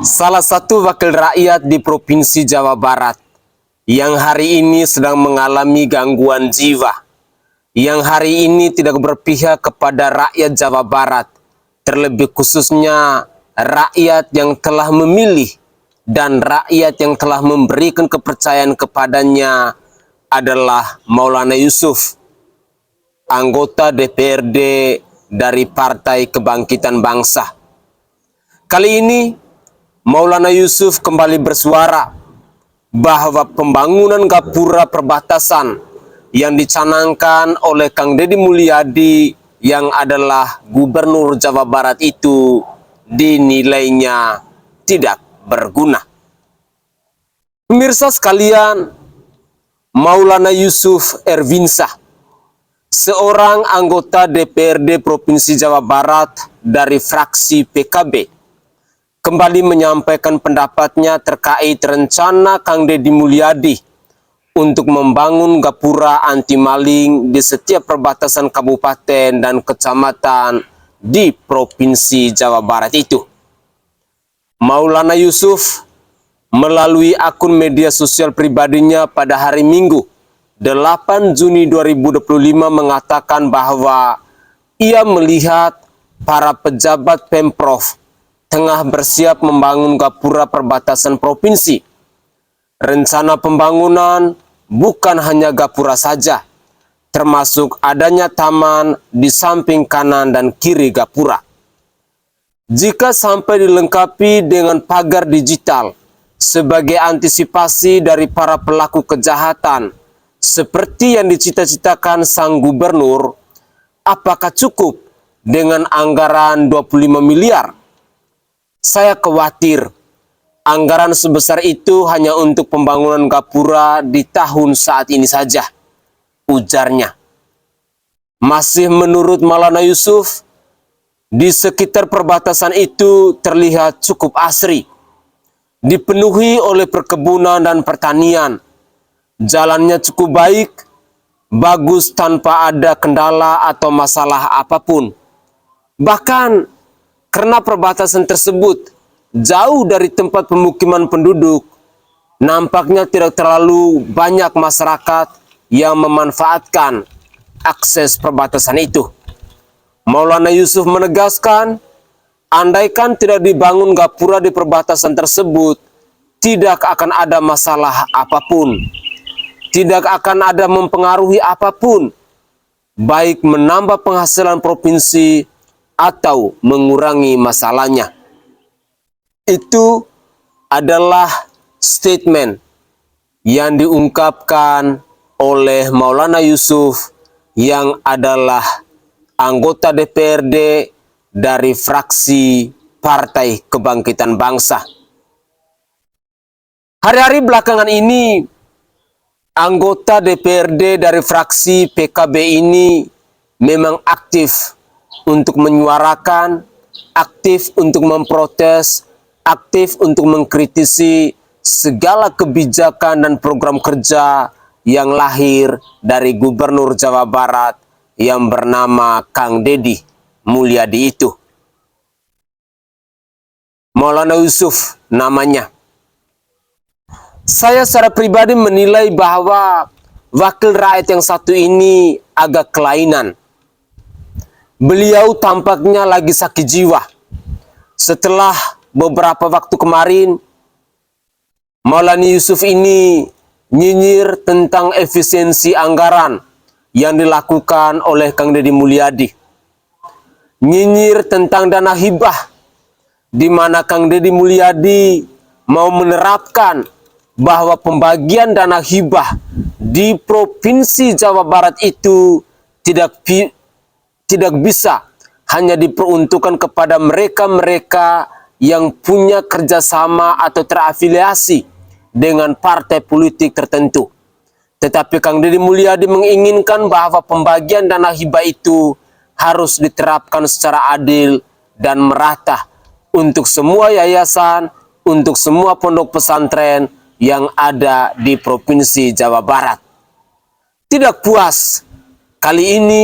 salah satu wakil rakyat di Provinsi Jawa Barat yang hari ini sedang mengalami gangguan jiwa, yang hari ini tidak berpihak kepada rakyat Jawa Barat, terlebih khususnya rakyat yang telah memilih dan rakyat yang telah memberikan kepercayaan kepadanya adalah Maulana Yusuf, anggota DPRD dari Partai Kebangkitan Bangsa. Kali ini Maulana Yusuf kembali bersuara bahwa pembangunan gapura perbatasan yang dicanangkan oleh Kang Deddy Mulyadi yang adalah Gubernur Jawa Barat itu dinilainya tidak berguna. Pemirsa sekalian, Maulana Yusuf Erwinsah, seorang anggota DPRD Provinsi Jawa Barat dari fraksi PKB, kembali menyampaikan pendapatnya terkait rencana Kang Deddy Mulyadi untuk membangun gapura anti maling di setiap perbatasan kabupaten dan kecamatan di Provinsi Jawa Barat itu. Maulana Yusuf melalui akun media sosial pribadinya pada hari Minggu 8 Juni 2025 mengatakan bahwa ia melihat para pejabat Pemprov tengah bersiap membangun gapura perbatasan provinsi. Rencana pembangunan bukan hanya gapura saja, termasuk adanya taman di samping kanan dan kiri gapura. Jika sampai dilengkapi dengan pagar digital sebagai antisipasi dari para pelaku kejahatan seperti yang dicita-citakan sang gubernur, apakah cukup dengan anggaran 25 miliar? Saya khawatir anggaran sebesar itu hanya untuk pembangunan gapura di tahun saat ini saja, ujarnya. Masih menurut Maulana Yusuf, di sekitar perbatasan itu terlihat cukup asri, dipenuhi oleh perkebunan dan pertanian. Jalannya cukup baik, bagus tanpa ada kendala atau masalah apapun. Bahkan karena perbatasan tersebut jauh dari tempat pemukiman penduduk, nampaknya tidak terlalu banyak masyarakat yang memanfaatkan akses perbatasan itu. Maulana Yusuf menegaskan, andaikan tidak dibangun gapura di perbatasan tersebut, tidak akan ada masalah apapun. Tidak akan ada mempengaruhi apapun, baik menambah penghasilan provinsi atau mengurangi masalahnya. Itu adalah statement yang diungkapkan oleh Maulana Yusuf yang adalah anggota DPRD dari fraksi Partai Kebangkitan Bangsa. Hari-hari belakangan ini, anggota DPRD dari fraksi PKB ini memang aktif untuk menyuarakan, aktif untuk memprotes, aktif untuk mengkritisi segala kebijakan dan program kerja yang lahir dari Gubernur Jawa Barat yang bernama Kang Deddy Mulyadi itu. Maulana Yusuf namanya. Saya secara pribadi menilai bahwa wakil rakyat yang satu ini agak kelainan. Beliau tampaknya lagi sakit jiwa. Setelah beberapa waktu kemarin, Maulana Yusuf ini nyinyir tentang efisiensi anggaran yang dilakukan oleh Kang Deddy Mulyadi. Nyinyir tentang dana hibah, di mana Kang Deddy Mulyadi mau menerapkan bahwa pembagian dana hibah di Provinsi Jawa Barat itu tidak bisa hanya diperuntukkan kepada mereka-mereka yang punya kerjasama atau terafiliasi dengan partai politik tertentu. Tetapi Kang Deddy Mulyadi menginginkan bahwa pembagian dana hibah itu harus diterapkan secara adil dan merata untuk semua yayasan, untuk semua pondok pesantren yang ada di Provinsi Jawa Barat. Tidak puas, kali ini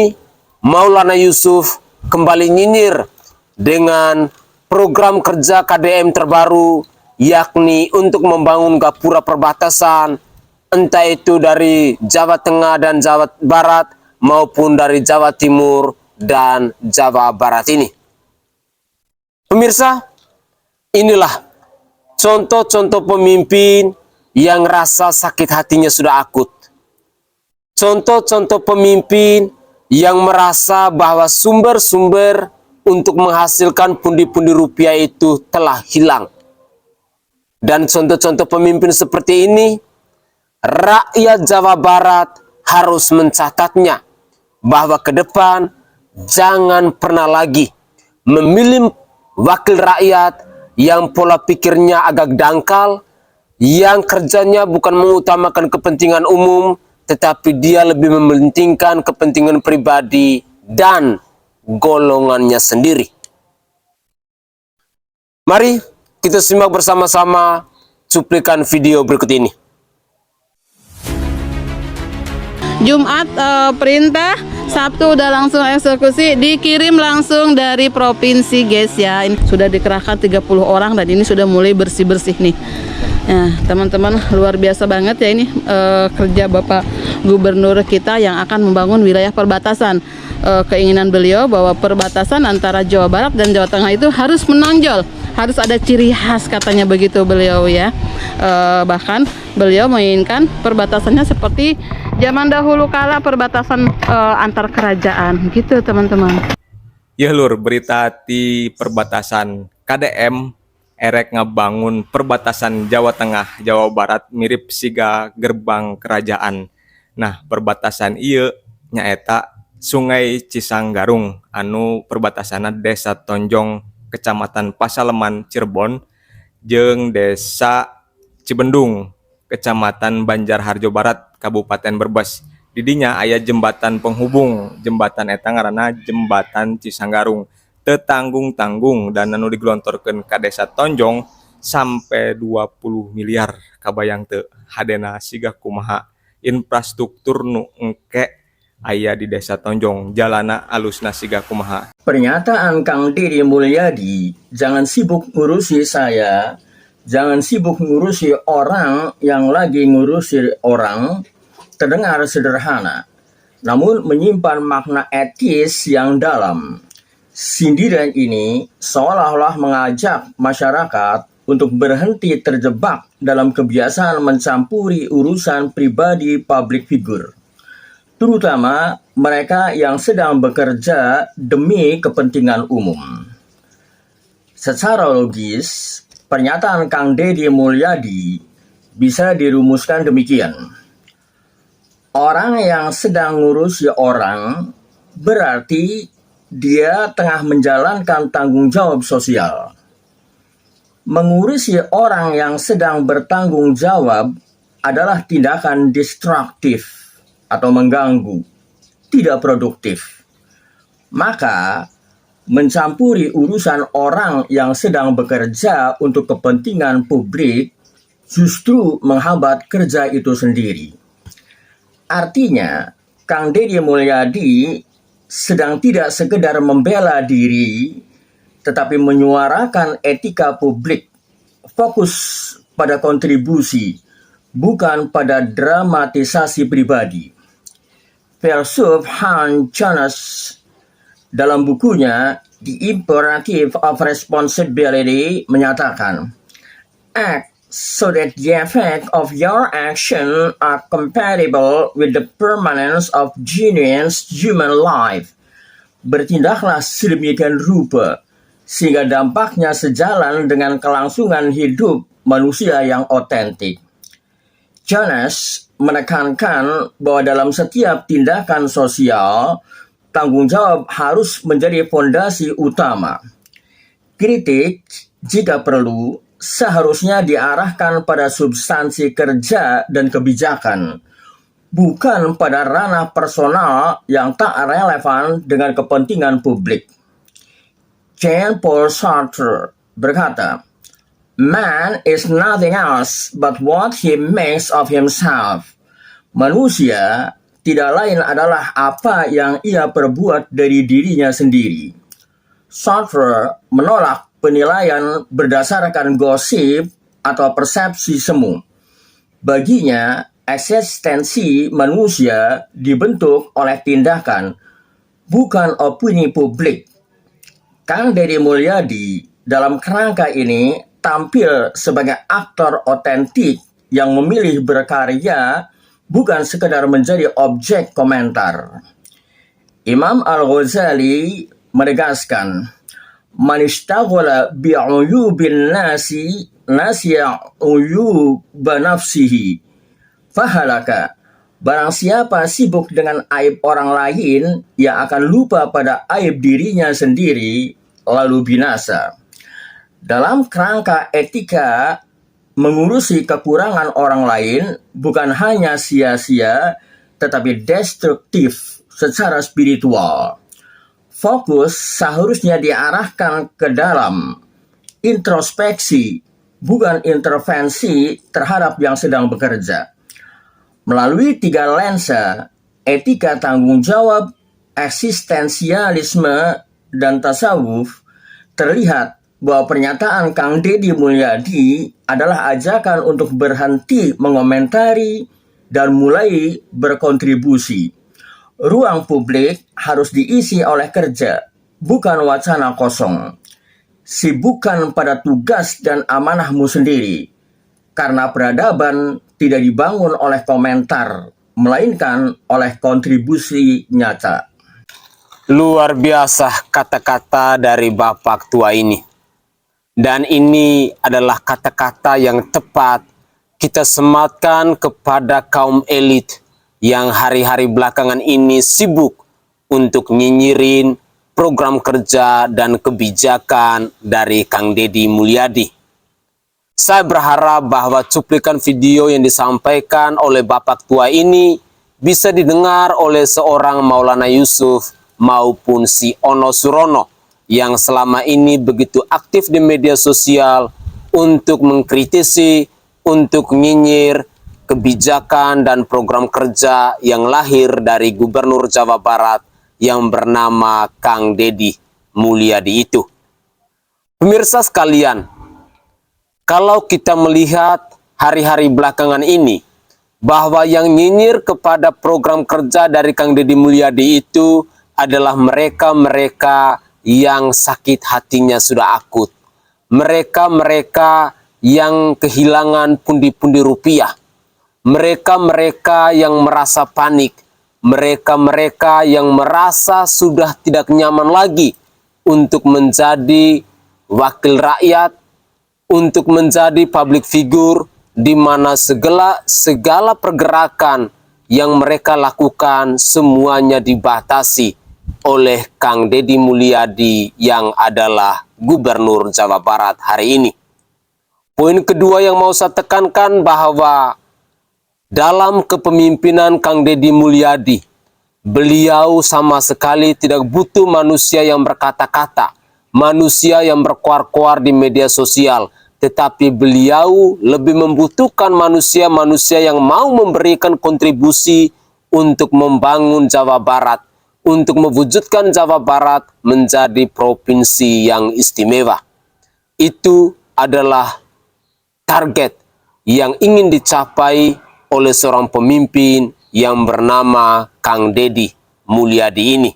Maulana Yusuf kembali nyinyir dengan program kerja KDM terbaru, yakni untuk membangun gapura perbatasan, entah itu dari Jawa Tengah dan Jawa Barat maupun dari Jawa Timur dan Jawa Barat ini. Pemirsa, inilah contoh-contoh pemimpin yang rasa sakit hatinya sudah akut. Contoh-contoh pemimpin yang merasa bahwa sumber-sumber untuk menghasilkan pundi-pundi rupiah itu telah hilang. Dan contoh-contoh pemimpin seperti ini, rakyat Jawa Barat harus mencatatnya, bahwa ke depan jangan pernah lagi memilih wakil rakyat yang pola pikirnya agak dangkal, yang kerjanya bukan mengutamakan kepentingan umum, tetapi dia lebih mementingkan kepentingan pribadi dan golongannya sendiri. Mari kita simak bersama-sama cuplikan video berikut ini. Jumat perintah, Sabtu udah langsung eksekusi, dikirim langsung dari provinsi guys ya. Ini sudah dikerahkan 30 orang dan ini sudah mulai bersih-bersih nih. Nah, teman-teman, luar biasa banget ya ini kerja Bapak Gubernur kita yang akan membangun wilayah perbatasan. Keinginan beliau bahwa perbatasan antara Jawa Barat dan Jawa Tengah itu harus menonjol, harus ada ciri khas katanya begitu beliau ya. Bahkan beliau menginginkan perbatasannya seperti zaman dahulu kala perbatasan antar kerajaan gitu teman-teman. Ya lur, berita di perbatasan KDM erek ngebangun perbatasan Jawa Tengah Jawa Barat mirip siga gerbang kerajaan. Nah, perbatasan ieu nyaeta Sungai Cisanggarung anu perbatasanna Desa Tonjong Kecamatan Pasaleman Cirebon jeung Desa Cibendung Kecamatan Banjarharjo Barat Kabupaten Brebes. Didinya aya jembatan penghubung, jembatan eta ngaranna Jembatan Cisanggarung, teu tanggung-tanggung dan anu digelontorkeun ka Desa Tonjong sampai 20 miliar. Kabayang teu hadena siga kumaha infrastruktur nu engke aya di Desa Tonjong, jalana alusna siga kumaha. Pernyataan Kang Deddy Mulyadi, jangan sibuk ngurusi saya, jangan sibuk ngurusi orang yang lagi ngurusi orang, terdengar sederhana, namun menyimpan makna etis yang dalam. Sindiran ini seolah-olah mengajak masyarakat untuk berhenti terjebak dalam kebiasaan mencampuri urusan pribadi public figure, terutama mereka yang sedang bekerja demi kepentingan umum. Secara logis, pernyataan Kang Deddy Mulyadi bisa dirumuskan demikian. Orang yang sedang ngurusi orang berarti dia tengah menjalankan tanggung jawab sosial. Mengurusi orang yang sedang bertanggung jawab adalah tindakan destruktif atau mengganggu, tidak produktif. Maka, mencampuri urusan orang yang sedang bekerja untuk kepentingan publik justru menghambat kerja itu sendiri. Artinya, Kang Deddy Mulyadi sedang tidak sekedar membela diri, tetapi menyuarakan etika publik, fokus pada kontribusi, bukan pada dramatisasi pribadi. Filsuf Hans Jonas dalam bukunya The Imperative of Responsibility menyatakan, act so that the effect of your action are compatible with the permanence of genuine human life. Bertindaklah sedemikian rupa sehingga dampaknya sejalan dengan kelangsungan hidup manusia yang otentik. Jonas menekankan bahwa dalam setiap tindakan sosial, tanggung jawab harus menjadi fondasi utama. Kritik, jika perlu, seharusnya diarahkan pada substansi kerja dan kebijakan, bukan pada ranah personal yang tak relevan dengan kepentingan publik. Jean-Paul Sartre berkata, man is nothing else but what he makes of himself. Manusia tidak lain adalah apa yang ia perbuat dari dirinya sendiri. Sartre menolak penilaian berdasarkan gosip atau persepsi semu. Baginya, eksistensi manusia dibentuk oleh tindakan, bukan opini publik. Kang Deddy Mulyadi dalam kerangka ini tampil sebagai aktor otentik yang memilih berkarya, bukan sekedar menjadi objek komentar. Imam Al-Ghazali menegaskan, "Man ishtaghala bi'uyubin nasi nasiya uyuba nafsihi fahalaka." Barang siapa sibuk dengan aib orang lain, ia akan lupa pada aib dirinya sendiri, lalu binasa. Dalam kerangka etika, mengurusi kekurangan orang lain bukan hanya sia-sia, tetapi destruktif secara spiritual. Fokus seharusnya diarahkan ke dalam introspeksi, bukan intervensi terhadap yang sedang bekerja. Melalui 3 lensa, etika tanggung jawab, eksistensialisme, dan tasawuf, terlihat bahwa pernyataan Kang Deddy Mulyadi adalah ajakan untuk berhenti mengomentari dan mulai berkontribusi. Ruang publik harus diisi oleh kerja, bukan wacana kosong. Sibukkan pada tugas dan amanahmu sendiri, karena peradaban tidak dibangun oleh komentar, melainkan oleh kontribusi nyata. Luar biasa kata-kata dari Bapak Tua ini. Dan ini adalah kata-kata yang tepat kita sematkan kepada kaum elit yang hari-hari belakangan ini sibuk untuk nyinyirin program kerja dan kebijakan dari Kang Deddy Mulyadi. Saya berharap bahwa cuplikan video yang disampaikan oleh Bapak Tua ini bisa didengar oleh seorang Maulana Yusuf maupun si Ono Surono yang selama ini begitu aktif di media sosial untuk mengkritisi, untuk nyinyir kebijakan dan program kerja yang lahir dari Gubernur Jawa Barat yang bernama Kang Deddy Mulyadi itu. Pemirsa sekalian, kalau kita melihat hari-hari belakangan ini, bahwa yang nyinyir kepada program kerja dari Kang Deddy Mulyadi itu adalah mereka-mereka yang sakit hatinya sudah akut. Mereka-mereka yang kehilangan pundi-pundi rupiah. Mereka-mereka yang merasa panik. Mereka-mereka yang merasa sudah tidak nyaman lagi untuk menjadi wakil rakyat, untuk menjadi public figure, di mana segala pergerakan yang mereka lakukan semuanya dibatasi oleh Kang Deddy Mulyadi yang adalah Gubernur Jawa Barat hari ini. Poin kedua yang mau saya tekankan bahwa dalam kepemimpinan Kang Deddy Mulyadi, beliau sama sekali tidak butuh manusia yang berkata-kata, manusia yang berkuar-kuar di media sosial, tetapi beliau lebih membutuhkan manusia-manusia yang mau memberikan kontribusi untuk membangun Jawa Barat, untuk mewujudkan Jawa Barat menjadi provinsi yang istimewa. Itu adalah target yang ingin dicapai oleh seorang pemimpin yang bernama Kang Deddy Mulyadi ini.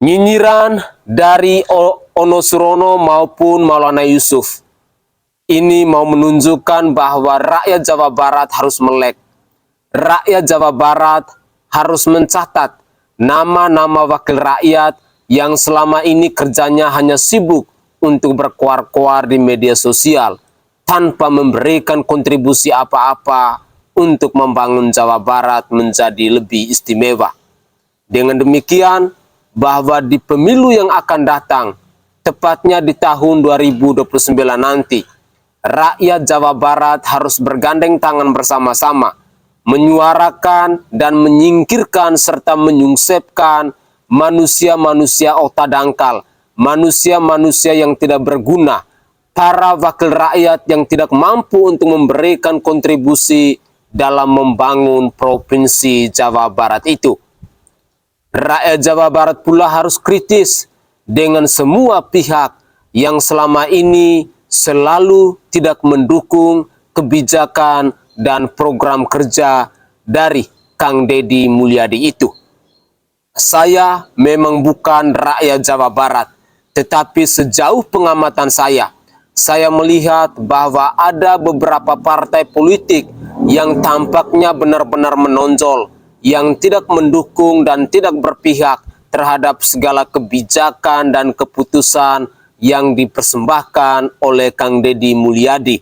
Nyinyiran dari Ono Surono maupun Maulana Yusuf ini mau menunjukkan bahwa rakyat Jawa Barat harus melek. Rakyat Jawa Barat harus mencatat nama-nama wakil rakyat yang selama ini kerjanya hanya sibuk untuk berkuar-kuar di media sosial tanpa memberikan kontribusi apa-apa untuk membangun Jawa Barat menjadi lebih istimewa. Dengan demikian, bahwa di pemilu yang akan datang, tepatnya di tahun 2029 nanti, rakyat Jawa Barat harus bergandeng tangan bersama-sama, menyuarakan dan menyingkirkan serta menyungsepkan manusia-manusia otak dangkal, manusia-manusia yang tidak berguna, para wakil rakyat yang tidak mampu untuk memberikan kontribusi dalam membangun provinsi Jawa Barat itu. Rakyat Jawa Barat pula harus kritis dengan semua pihak yang selama ini selalu tidak mendukung kebijakan dan program kerja dari Kang Deddy Mulyadi itu. Saya memang bukan rakyat Jawa Barat, tetapi sejauh pengamatan saya melihat bahwa ada beberapa partai politik yang tampaknya benar-benar menonjol, yang tidak mendukung dan tidak berpihak terhadap segala kebijakan dan keputusan yang dipersembahkan oleh Kang Deddy Mulyadi.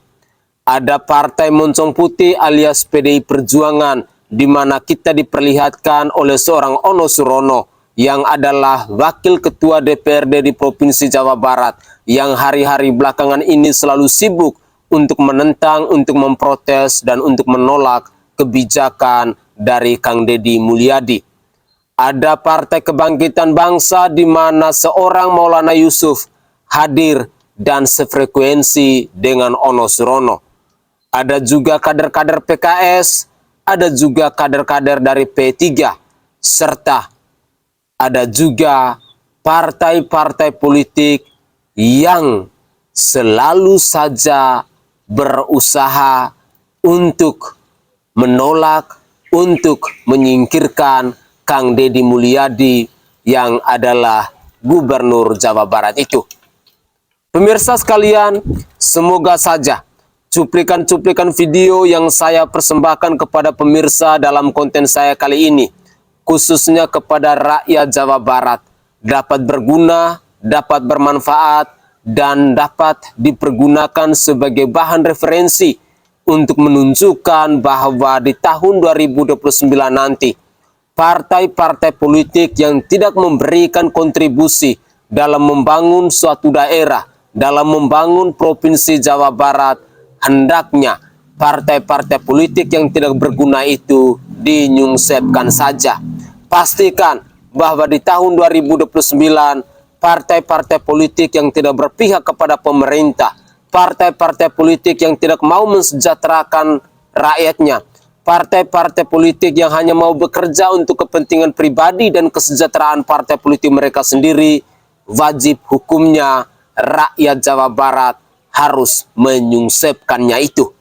Ada Partai Moncong Putih alias PDI Perjuangan, di mana kita diperlihatkan oleh seorang Ono Surono yang adalah Wakil Ketua DPRD di Provinsi Jawa Barat, yang hari-hari belakangan ini selalu sibuk untuk menentang, untuk memprotes, dan untuk menolak kebijakan dari Kang Deddy Mulyadi. Ada Partai Kebangkitan Bangsa di mana seorang Maulana Yusuf hadir dan sefrekuensi dengan Ono Surono. Ada juga kader-kader PKS, ada juga kader-kader dari P3, serta ada juga partai-partai politik yang selalu saja berusaha untuk menolak, untuk menyingkirkan Kang Deddy Mulyadi yang adalah Gubernur Jawa Barat itu. Pemirsa sekalian, semoga saja cuplikan-cuplikan video yang saya persembahkan kepada pemirsa dalam konten saya kali ini, khususnya kepada rakyat Jawa Barat, dapat berguna, dapat bermanfaat, dan dapat dipergunakan sebagai bahan referensi untuk menunjukkan bahwa di tahun 2029 nanti, partai-partai politik yang tidak memberikan kontribusi dalam membangun suatu daerah, dalam membangun Provinsi Jawa Barat, hendaknya partai-partai politik yang tidak berguna itu dinyungsepkan saja. Pastikan bahwa di tahun 2029, partai-partai politik yang tidak berpihak kepada pemerintah, partai-partai politik yang tidak mau mensejahterakan rakyatnya, partai-partai politik yang hanya mau bekerja untuk kepentingan pribadi dan kesejahteraan partai politik mereka sendiri, wajib hukumnya rakyat Jawa Barat harus menyungsepkannya itu.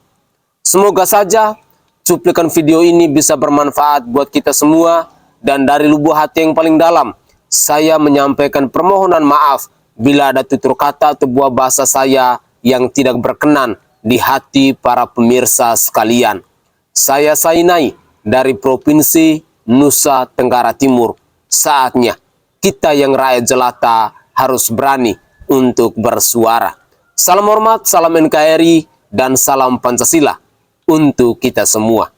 Semoga saja cuplikan video ini bisa bermanfaat buat kita semua, dan dari lubuk hati yang paling dalam saya menyampaikan permohonan maaf bila ada tutur kata atau buah bahasa saya yang tidak berkenan di hati para pemirsa sekalian. Saya Sainai dari Provinsi Nusa Tenggara Timur. Saatnya kita yang rakyat jelata harus berani untuk bersuara. Salam hormat, salam NKRI, dan salam Pancasila untuk kita semua.